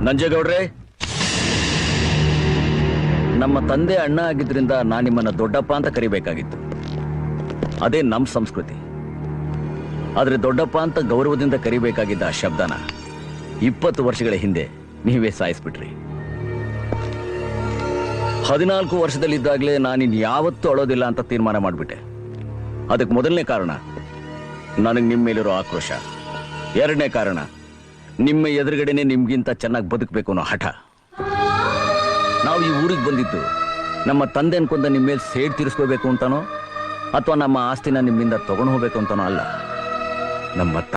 ನಂಜೇಗೌಡ್ರೆ, ನಮ್ಮ ತಂದೆ ಅಣ್ಣ ಆಗಿದ್ರಿಂದ ನಾನು ನಿಮ್ಮನ್ನ ದೊಡ್ಡಪ್ಪ ಅಂತ ಕರಿಬೇಕಾಗಿತ್ತು. ಅದೇ ನಮ್ಮ ಸಂಸ್ಕೃತಿ. ಆದ್ರೆ ದೊಡ್ಡಪ್ಪ ಅಂತ ಗೌರವದಿಂದ ಕರಿಬೇಕಾಗಿದ್ದ ಆ ಶಬ್ದನ 20 ವರ್ಷಗಳ ಹಿಂದೆ ನೀವೇ ಸಾಯಿಸ್ಬಿಟ್ರಿ. 14 ವರ್ಷದಲ್ಲಿದ್ದಾಗಲೇ ನಾನಿನ್ ಯಾವತ್ತೂ ಅಳೋದಿಲ್ಲ ಅಂತ ತೀರ್ಮಾನ ಮಾಡಿಬಿಟ್ಟೆ. ಅದಕ್ಕೆ ಮೊದಲನೇ ಕಾರಣ ನನಗೆ ನಿಮ್ಮ ಮೇಲಿರೋ ಆಕ್ರೋಶ. ಎರಡನೇ ಕಾರಣ ನಿಮ್ಮ ಎದುರುಗಡೆನೆ ನಿಮ್ಗಿಂತ ಚೆನ್ನಾಗಿ ಬದುಕಬೇಕು ಅನ್ನೋ ಹಠ. ನಾವು ಈ ಊರಿಗೆ ಬಂದಿದ್ದು ನಮ್ಮ ತಂದೆ ಅನ್ಕೊಂಡ ನಿಮ್ಮ ಮೇಲೆ ಸೇಡ್ ತೀರಿಸ್ಕೋಬೇಕು ಅಂತಾನೋ ಅಥವಾ ನಮ್ಮ ಆಸ್ತಿನ ನಿಮ್ಮಿಂದ ತಗೊಂಡು ಹೋಗ್ಬೇಕು ಅಂತಾನೋ ಅಲ್ಲ. ನಮ್ಮ